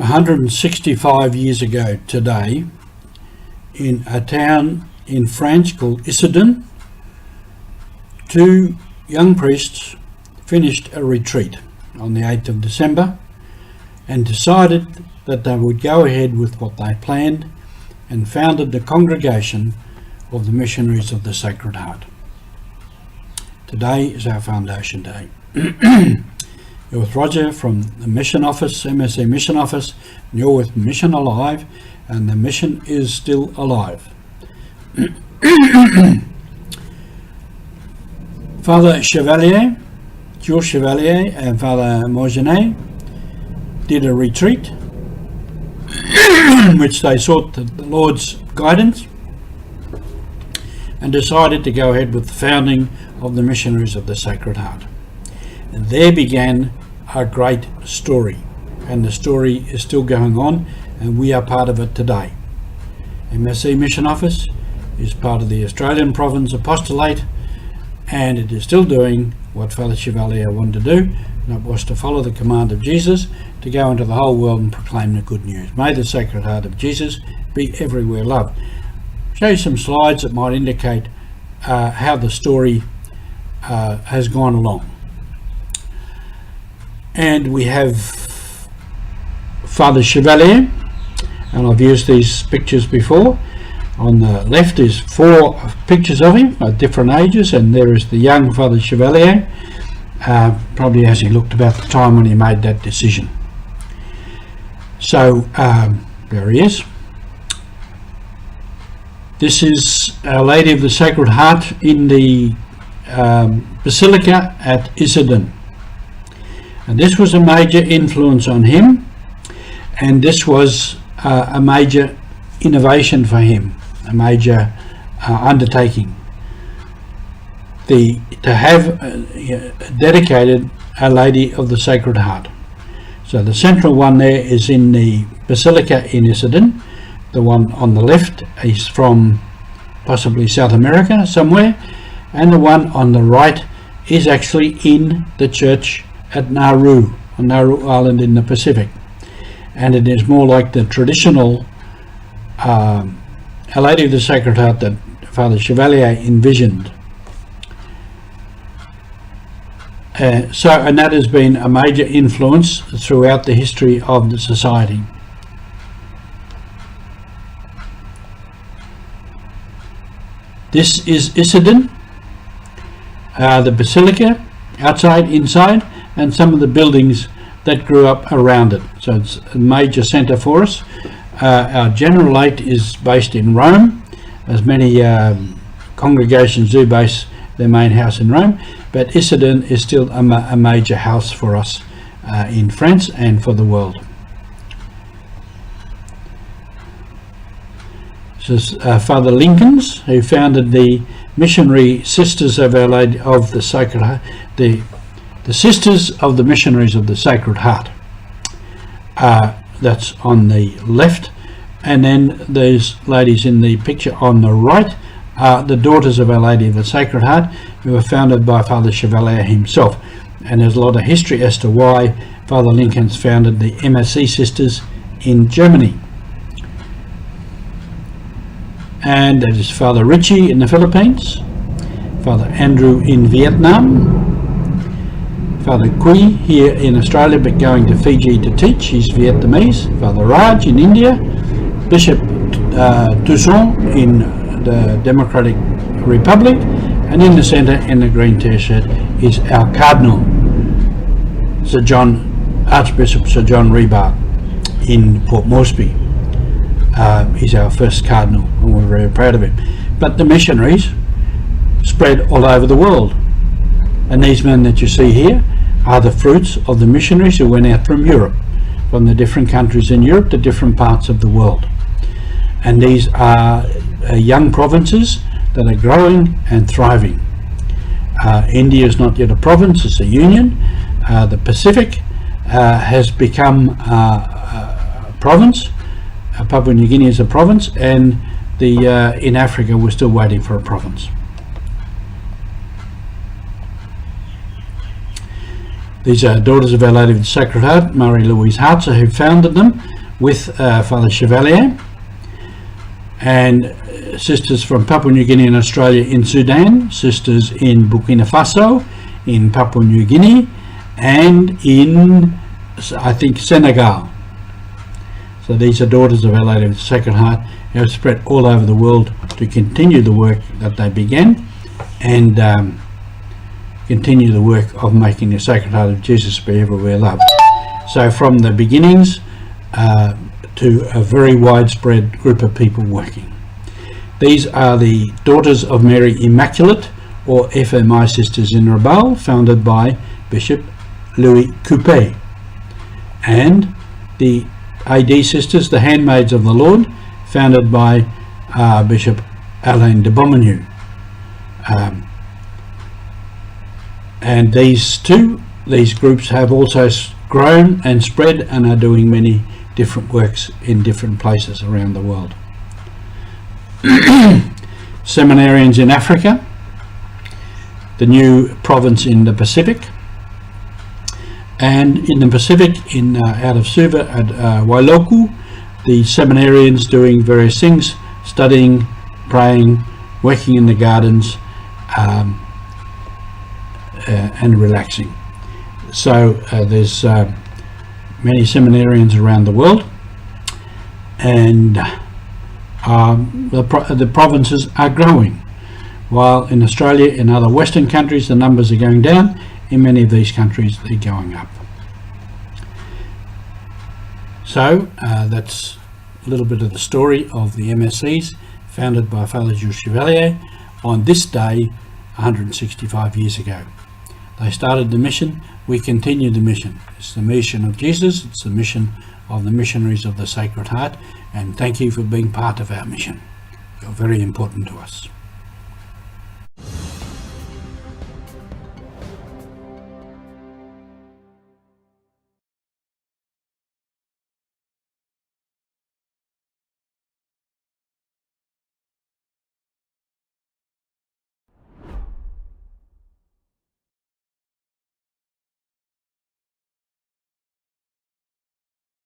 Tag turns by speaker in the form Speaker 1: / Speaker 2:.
Speaker 1: 165 years ago today, in a town in France called Issoudun, two young priests finished a retreat on the 8th of December and decided that they would go ahead with what they planned and founded the congregation of the Missionaries of the Sacred Heart. Today is our foundation day. You're with Roger from the Mission Office, MSC Mission Office, and you're with Mission Alive, and the mission is still alive. Father Chevalier, Jules Chevalier, and Father Morgenet did a retreat in which they sought the Lord's guidance and decided to go ahead with the founding of the Missionaries of the Sacred Heart. And there began a great story, and the story is still going on, and we are part of it today. MSC Mission Office is part of the Australian Province Apostolate, and it is still doing what Father Chevalier wanted to do, and that was to follow the command of Jesus to go into the whole world and proclaim the good news. May the Sacred Heart of Jesus be everywhere loved. Show you some slides that might indicate how the story has gone along. And we have Father Chevalier, and I've used these pictures before. On the left is 4 pictures of him at different ages, and there is the young Father Chevalier, probably as he looked about the time when he made that decision. So there he is. This is Our Lady of the Sacred Heart in the Basilica at Issoudun. And this was a major influence on him, and this was a major innovation for him, a major undertaking. To have dedicated Our Lady of the Sacred Heart. So the central one there is in the Basilica in Issoudun. The one on the left is from possibly South America somewhere, and the one on the right is actually in the church at Nauru, on Nauru Island in the Pacific. And it is more like the traditional Our Lady of the Sacred Heart that Father Chevalier envisioned. And that has been a major influence throughout the history of the society. This is Issoudun, the Basilica, outside, inside, and some of the buildings that grew up around it. So it's a major centre for us. Our generalate is based in Rome, as many congregations do base their main house in Rome, but Issoudun is still a major house for us in France and for the world. This is Father Lincolns, who founded the Missionary Sisters of Our Lady of the Sacred Heart, the Sisters of the Missionaries of the Sacred Heart. That's on the left, and then those ladies in the picture on the right are the Daughters of Our Lady of the Sacred Heart, who were founded by Father Chevalier himself. And there's a lot of history as to why Father Lincolns founded the MSC Sisters in Germany. And that is Father Ritchie in the Philippines, Father Andrew in Vietnam, Father Kui here in Australia but going to Fiji to teach, he's Vietnamese, Father Raj in India, Bishop Toussaint in the Democratic Republic, and in the centre in the green t-shirt is our Cardinal, Archbishop Sir John Rebar in Port Moresby. He's our first Cardinal, and we're very proud of him. But the missionaries spread all over the world, and these men that you see here are the fruits of the missionaries who went out from Europe, from the different countries in Europe to different parts of the world. And these are young provinces that are growing and thriving. India is not yet a province, it's a union. The Pacific has become a province. Papua New Guinea is a province, and in Africa we're still waiting for a province. These are Daughters of Our Lady of the Sacred Heart, Marie-Louise Hartzer, who founded them with Father Chevalier, and sisters from Papua New Guinea and Australia in Sudan, sisters in Burkina Faso, in Papua New Guinea, and in, I think, Senegal. So these are Daughters of Our Lady of the Sacred Heart, who have spread all over the world to continue the work that they began, and continue the work of making the Sacred Heart of Jesus be everywhere loved. So from the beginnings to a very widespread group of people working. These are the Daughters of Mary Immaculate, or FMI Sisters in Rabaul, founded by Bishop Louis Coupé, and the AD Sisters, the Handmaids of the Lord, founded by Bishop Alain de Beaumenu. And these groups have also grown and spread and are doing many different works in different places around the world. Seminarians in Africa, the new province in the Pacific, and in the Pacific, out of Suva at Wailoku, the seminarians doing various things, studying, praying, working in the gardens, and relaxing. So there's many seminarians around the world, and the provinces are growing. While in Australia and other Western countries the numbers are going down, in many of these countries they're going up. So that's a little bit of the story of the MSCs, founded by Father Jules Chevalier on this day 165 years ago. They started the mission, we continue the mission. It's the mission of Jesus, it's the mission of the missionaries of the Sacred Heart, and thank you for being part of our mission. You're very important to us.